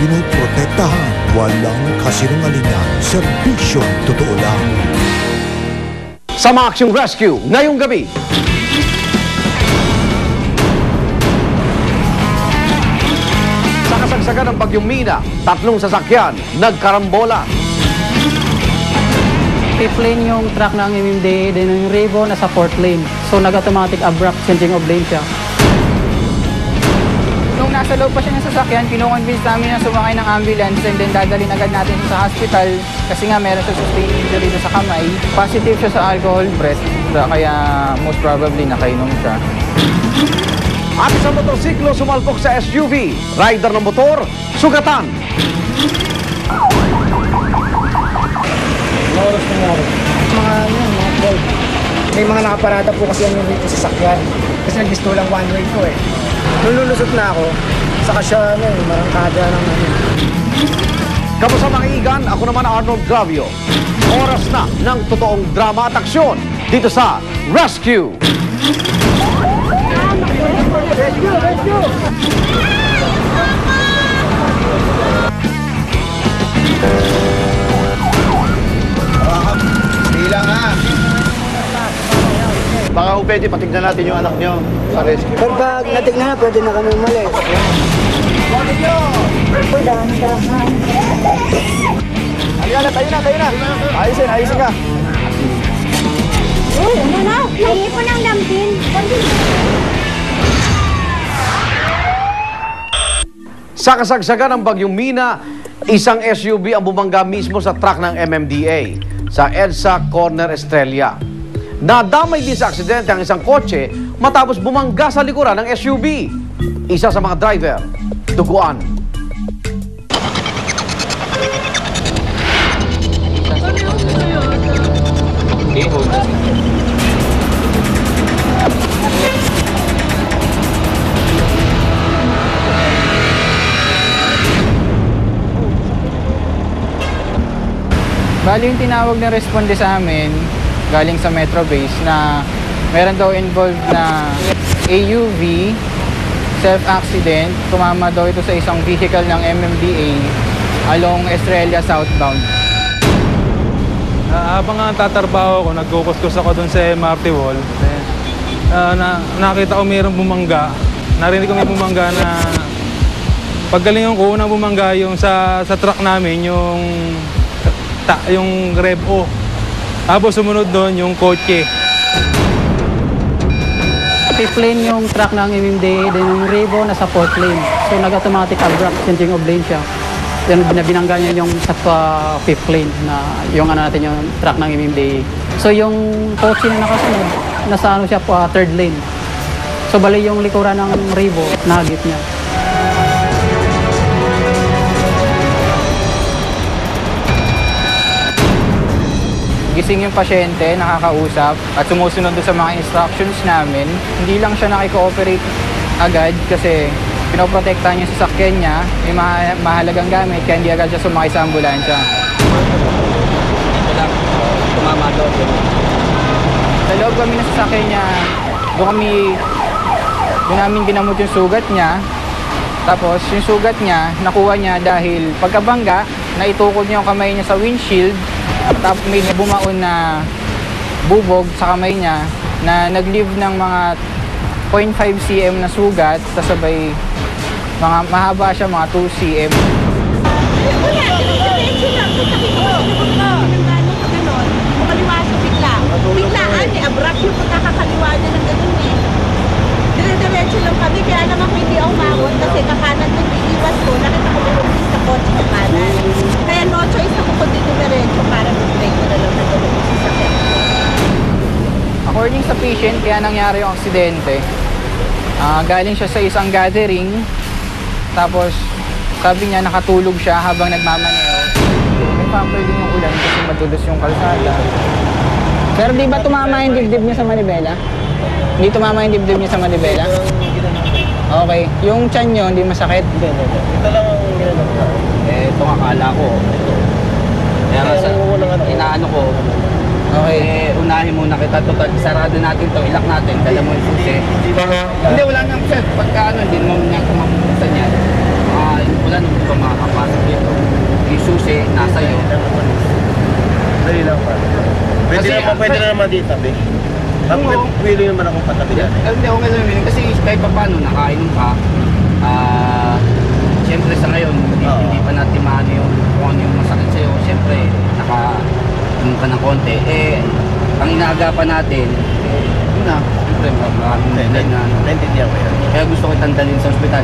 pinoprotektahan. Walang kasinungalingan, serbisyong totoo lang. Sama Aksyong Rescue ngayong gabi. Sa kasagsagan ng Bagyong Mina, 3 sasakyan nagkarambola. Fifth lane yung truck ng MMDA, then yung Revo nasa 4th lane. So nag-automatic abrupt changing of lane siya. Nung nasa loob pa siya ng sasakyan, kinukonvince namin na sumakay ng ambulance and then dadalhin agad natin siya sa hospital kasi nga meron siya sustained injury sa kamay. Positive siya sa alcohol breath, kaya most probably nakainom siya. At isang motorsiklo sumalpok sa SUV. Rider ng motor, sugatan. May mga nakaparada po kasi yan yung dito sa sasakyan. Kasi nag-gusto lang one way ko eh. Nung lulusot na ako, saka siya marangkada ng Kamusta mga igan? Ako naman Arnold Gravio. Oras na ng totoong drama at aksyon dito sa Rescue. Rescue! Bilang ha. Baka ho pwede patignan natin yung anak nyo sa rescue. Pero pag natignan na, pwede na kami umalis. Halika na, tayo na. Ayusin ka. Uy, ano na? Hingi po ng lampin. Sa kasagsagan ng Bagyong Mina, isang SUV ang bumangga mismo sa truck ng MMDA sa EDSA Corner Estrella. Nadamay din sa aksidente ang isang kotse matapos bumangga sa likuran ng SUV. Isa sa mga driver, duguan. Bali yung tinawag na responde sa amin, galing sa Metro Base na meron daw involved na AUV, self-accident, tumama daw ito sa isang vehicle ng MMDA along Estrella southbound. Habang tatrabaho ko, nagkukuskus ako dun sa MRT wall. Nakita ko mayroong bumangga. Narinig ko may bumangga na paggalingan ko, unang bumangga yung sa truck namin, yung Revo. Tapos sumunod doon yung kotse. Fifth lane yung truck ng MMDA, then yung Revo nasa 4th lane. So nag-automatic abrupt changing of lane siya. Then binangga niya yung sa 5th lane na yung natin yung truck ng MMDA. So yung kotse na nakasunod, nasa siya 3rd lane. So bali yung likuran ng Revo, nahagip niya. Gising yung pasyente, nakakausap at sumusunod doon sa mga instructions namin. Hindi lang siya nakikooperate agad kasi pinoprotektahan niya sa sasakyan niya, may mahalagang gamit kaya hindi agad siya sumakay sa ambulansya. Tumama daw. Sa loob kami ng sasakyan niya, doon namin ginamot yung sugat niya. Tapos yung sugat niya, nakuha niya dahil pagkabangga, naitukod niya yung kamay niya sa windshield. Tapos may bumaon na bubog sa kamay niya na nag-leave ng mga 0.5 cm na sugat, sabay mga mahaba siya, mga 2 cm. Biglaan, abrupt yung pagkakakaliwa niya ng ganun eh. Dire-diretso lang kami, kaya naman ko hindi ako umabot kasi kakanan nung iiwas ko, nakita ko lumabis sa kotse sa kanan. Kaya no choice ako kundi diretso para mag-break ko na lang na ganun sa sasakyan. According sa patient, kaya nangyari yung aksidente. Galing siya sa isang gathering, tapos sabi niya nakatulog siya habang nagmamaneo. May factor din yung ulan kasi madulas yung kalsada. Pero di ba tumama yung dibdib niya sa manibela? Hindi tumama yung dibdib niya sa manibela? Okay. Yung tiyan niyo, hindi masakit? Hindi. Ito lang ang ginanap ko. Ito akala ko. Kaya sa inaano ko. Okay. Unahin muna kita. Total, sarado natin to. Ilak natin. Dala mo yung susi. Hindi, wala nang set. Pagka ano, hindi naman nga kumamuksan yan. Wala nang ito makakapal. pwede na naman dito, tabi. Willing naman akong patabi dyan. Hindi ako ngayon willing kasi kahit pa paano nakainom ka. Siyempre sa ngayon, hindi pa natin maano yung kung ano yung masakit sa'yo. Siyempre, nakainom ka ng konti. Ang inaagapan natin, yun na. Siyempre, maraming na Naintindihan ko yan. kaya gusto ko tandalin sa ospital.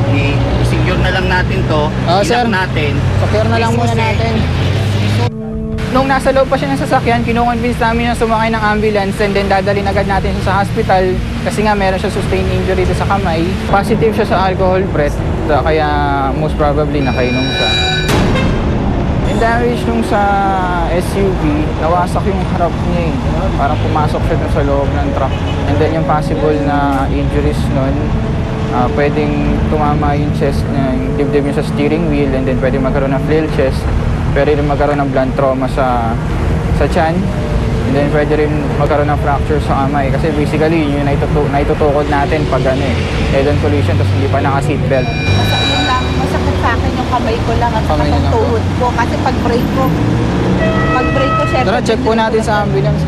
I-secure na lang natin to. Sir. natin. Secure na lang muna natin. Nung nasa loob pa siya ng sasakyan, kinukonvince namin na sumakay ng ambulance and then dadalhin agad natin siya sa hospital kasi nga meron siya sustained injury dito sa kamay. Positive siya sa alcohol breath, kaya most probably nakainom siya. Yung damage nung sa SUV, nawasak yung harap niya eh. Parang pumasok siya dun sa loob ng truck. And then yung possible na injuries nun, pwedeng tumama yung chest niya, yung dibdib niya sa steering wheel and then pwedeng magkaroon ng flail chest. Pwede rin magkaroon ng blunt trauma sa tiyan. And then pwede rin magkaroon ng fracture sa kamay. Kasi basically yun yung naitutukod natin pag head-on collision tapos hindi pa naka-seatbelt. Masakit sa akin yung kamay ko lang at saka yung tuhod ko. Kasi pag break ko, syempre. Tara, check po natin sa ambulance.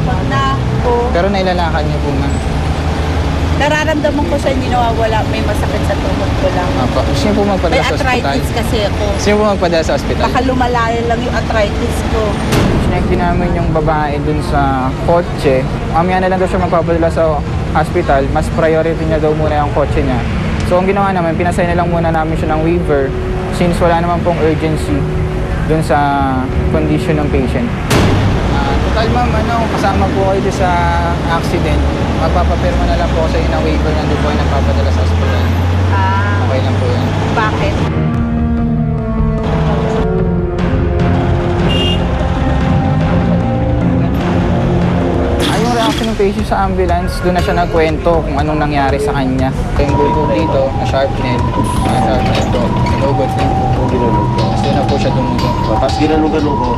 Pag na po, Pero nailalakad niya po na. nararamdaman ko siya hindi nawawala. May masakit sa tuhod ko lang. Gusto niyo po May magpadala sa ospital? arthritis kasi ako. Gusto niyo po magpadala sa ospital? Baka lumalayan lang yung arthritis ko. Sinek din namin yung babae dun sa kotse. Mamaya na lang daw siya magpapadala sa hospital. Mas priority niya daw muna yung kotse niya. So ang ginawa namin, pinasay na lang muna namin siya ng waiver since wala naman pong urgency dun sa condition ng patient. Total ma'am, kasama po kayo sa accident. Magpapapirma na lang po ako sa inyo ng waiver na doon po ay nagpapadala sa hospital. Okay lang po yan. Bakit? Yung reaction ng patient sa ambulance, doon na siya nagkwento kung anong nangyari sa kanya. Yung bulbog dito, na sharpnel po, inugot din po. Tapos doon na po siya dumugo. Tapos ginanugan ko.